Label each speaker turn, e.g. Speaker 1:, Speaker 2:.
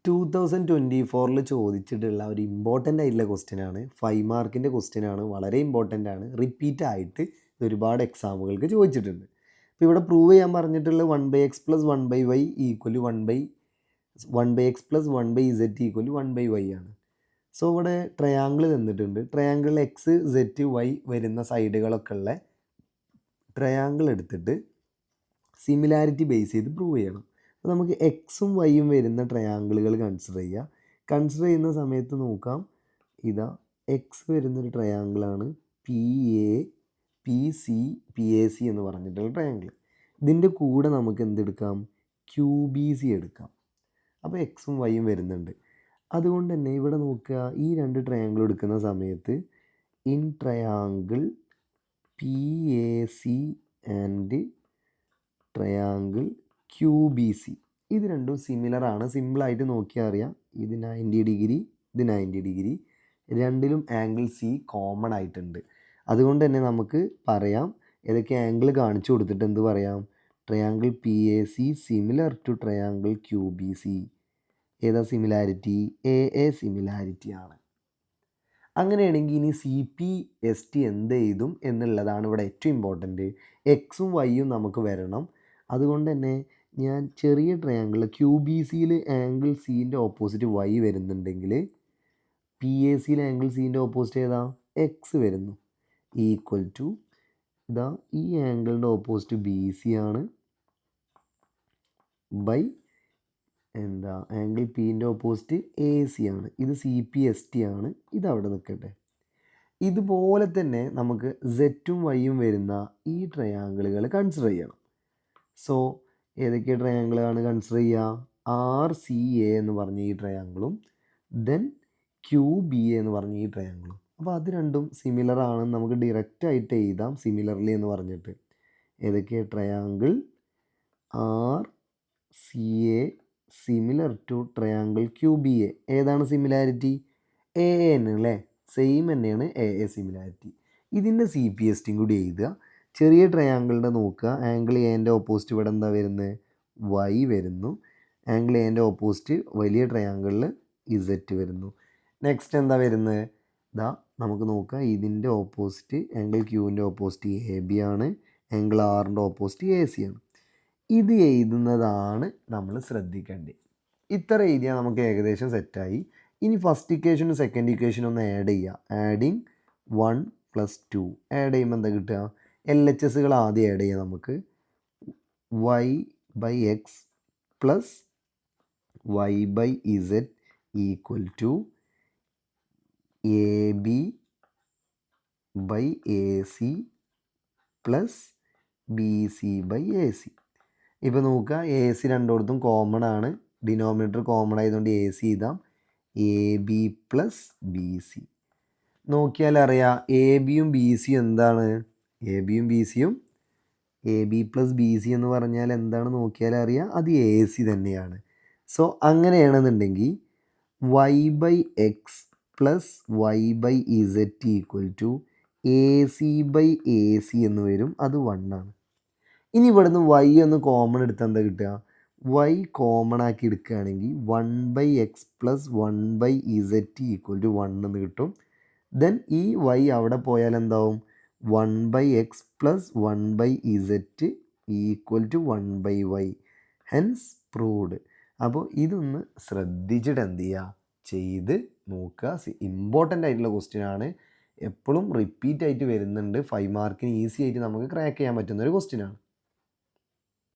Speaker 1: 2024 ചോദിച്ചിട്ടുള്ള ഒരു ഇമ്പോർട്ടൻ്റ് ആയിട്ടുള്ള ക്വസ്റ്റ്യനാണ്. 5 മാർക്കിൻ്റെ ക്വസ്റ്റ്യനാണ്. വളരെ ഇമ്പോർട്ടൻ്റ് ആണ്. റിപ്പീറ്റ് ആയിട്ട് ഇത് ഒരുപാട് എക്സാമുകൾക്ക് ചോദിച്ചിട്ടുണ്ട്. അപ്പോൾ ഇവിടെ പ്രൂവ് ചെയ്യാൻ പറഞ്ഞിട്ടുള്ള 1/x + 1/y = 1/x + 1/z = 1/y ആണ്. സോ ഇവിടെ ട്രയാങ്കിൾ തന്നിട്ടുണ്ട്. ട്രയാങ്കിളിൽ എക്സ് സെറ്റ് വൈ വരുന്ന സൈഡുകളൊക്കെ ഉള്ള ട്രയാങ്കിൾ എടുത്തിട്ട് സിമിലാരിറ്റി ബേസ് ചെയ്ത് പ്രൂവ് ചെയ്യണം. അപ്പോൾ നമുക്ക് എക്സും വൈയും വരുന്ന ട്രയാങ്കിളുകൾ കൺസിഡർ ചെയ്യുക. കൺസിഡർ ചെയ്യുന്ന സമയത്ത് നോക്കാം, ഇതാ എക്സ് വരുന്നൊരു ട്രയാങ്കിളാണ് PAC എന്ന് പറഞ്ഞിട്ടുള്ള ട്രയാങ്കിൾ. ഇതിൻ്റെ കൂടെ നമുക്ക് എന്തെടുക്കാം? QBC എടുക്കാം. അപ്പോൾ എക്സും വൈയും വരുന്നുണ്ട്. അതുകൊണ്ട് തന്നെ ഇവിടെ നോക്കുക, ഈ രണ്ട് ട്രയാങ്കിൾ എടുക്കുന്ന സമയത്ത് in triangle PAC and triangle QBC ഇത് രണ്ടും സിമിലർ ആണ്. സിമ്പിളായിട്ട് നോക്കിയാൽ അറിയാം. ഇത് 90 ഡിഗ്രി, ഇത് 90 ഡിഗ്രി. രണ്ടിലും ആംഗിൾ C കോമൺ ആയിട്ടുണ്ട്. അതുകൊണ്ട് തന്നെ നമുക്ക് പറയാം, ഏതൊക്കെ ആംഗിൾ കാണിച്ചു കൊടുത്തിട്ട് എന്ത് പറയാം? Triangle PAC similar to triangle QBC. ഏതാ സിമിലാരിറ്റി? AA സിമിലാരിറ്റി ആണ്. അങ്ങനെയാണെങ്കിൽ ഇനി CPST എന്ത് എഴുതും എന്നുള്ളതാണ് ഇവിടെ ഏറ്റവും ഇമ്പോർട്ടൻറ്റ്. എക്സും വൈയും നമുക്ക് വരണം. അതുകൊണ്ട് തന്നെ ഞാൻ ചെറിയ ട്രയാങ്കിൾ QBCയിൽ ആംഗിൾ Cൻ്റെ ഓപ്പോസിറ്റ് വൈ വരുന്നുണ്ടെങ്കിൽ PACയിൽ ആംഗിൾ Cൻ്റെ ഓപ്പോസിറ്റ് ഏതാ? എക്സ് വരുന്നു. ഈക്വൽ ടു ഇതാ ഈ ആംഗിളിൻ്റെ ഓപ്പോസിറ്റ് BC ആണ് ബൈ എന്താ ആംഗിൾ Pൻ്റെ ഓപ്പോസിറ്റ് AC ആണ്. ഇത് CPST ആണ്. ഇതവിടെ നിൽക്കട്ടെ. ഇതുപോലെ തന്നെ നമുക്ക് സെറ്റും വൈയും വരുന്ന ഈ ട്രയാങ്കിളുകൾ കൺസിഡർ ചെയ്യണം. സോ ഏതൊക്കെ ട്രയാങ്കിളാണ് കൺസിഡർ ചെയ്യുക? RCA എന്ന് പറഞ്ഞ ഈ ട്രയാങ്കിളും ദെൻ QBA എന്ന് പറഞ്ഞ ഈ ട്രയാങ്കിളും. അപ്പോൾ അത് രണ്ടും സിമിലർ ആണെന്ന് നമുക്ക് ഡയറക്റ്റായിട്ട് എഴുതാം, സിമിലർലി എന്ന് പറഞ്ഞിട്ട്. ഏതൊക്കെ? Triangle RCA similar to triangle QBA. ഏതാണ് സിമിലാരിറ്റി? AA തന്നെ അല്ലേ? സെയിം തന്നെയാണ് AA സിമിലാരിറ്റി. ഇതിൻ്റെ CPST കൂടി എഴുതുക. ചെറിയ ട്രയാങ്കിളിൻ്റെ നോക്കുക. ആംഗിൾ എൻ്റെ ഓപ്പോസിറ്റ് ഇവിടെ എന്താ വരുന്നത്? വൈ വരുന്നു. ആംഗിൾ എൻ്റെ ഓപ്പോസിറ്റ് വലിയ ട്രയാങ്കിളിൽ Z വരുന്നു. നെക്സ്റ്റ് എന്താ വരുന്നത്? ഇതാ നമുക്ക് നോക്കാം. ഇതിൻ്റെ ഓപ്പോസിറ്റ് ആംഗിൾ Qൻ്റെ ഓപ്പോസിറ്റ് AB ആണ്. ആംഗിൾ Rൻ്റെ ഓപ്പോസിറ്റ് AC ആണ്. ഇത് എഴുതുന്നതാണ് നമ്മൾ ശ്രദ്ധിക്കേണ്ടത്. ഇത്ര എഴുതിയാൽ നമുക്ക് ഏകദേശം സെറ്റായി. ഇനി ഫസ്റ്റ് ഇക്വേഷനും സെക്കൻഡ് ഇക്വേഷനും ഒന്ന് ആഡ് ചെയ്യുക. ആഡിങ് 1 + 2 ആഡ് ചെയ്യുമ്പോൾ എന്താ കിട്ടുക? LHSകൾ ആദ്യം ആഡ് ചെയ്യാം നമുക്ക്. y/x + y/z = AB/AC + BC/AC. ഇപ്പോൾ നോക്കുക, AC രണ്ടിടത്തും കോമൺ ആണ്. ഡിനോമിനേറ്റർ കോമൺ ആയതുകൊണ്ട് AC എഴുതാം. AB + BC. നോക്കിയാൽ അറിയാം ABയും BCയും എന്താണ്? ABയും BCയും AB + BC എന്ന് പറഞ്ഞാൽ എന്താണ് നോക്കിയാൽ അറിയാം, അത് AC തന്നെയാണ്. സോ അങ്ങനെയാണെന്നുണ്ടെങ്കിൽ y/x + y/z = AC/AC എന്ന് വരും. അത് 1 ആണ്. ഇനി ഇവിടുന്ന് y ഒന്ന് കോമൺ എടുത്താൽ എന്താ കിട്ടുക? y കോമൺ ആക്കി എടുക്കുകയാണെങ്കിൽ 1/x + 1/z = 1 എന്ന് കിട്ടും. ദെൻ ഈ y അവിടെ പോയാൽ എന്താവും? 1/x + 1/z = 1/y. Hence proved. അപ്പോൾ ഇതൊന്ന് ശ്രദ്ധിച്ചിട്ട് എന്ത് ചെയ്യുക? ചെയ്ത് നോക്കുക. ഇമ്പോർട്ടൻ്റ് ആയിട്ടുള്ള ക്വസ്റ്റ്യൻ ആണ്. എപ്പോഴും റിപ്പീറ്റ് ആയിട്ട് വരുന്നുണ്ട്. 5 മാർക്കിന് ഈസി ആയിട്ട് നമുക്ക് ക്രാക്ക് ചെയ്യാൻ പറ്റുന്ന ഒരു ക്വസ്റ്റ്യൻ ആണ്.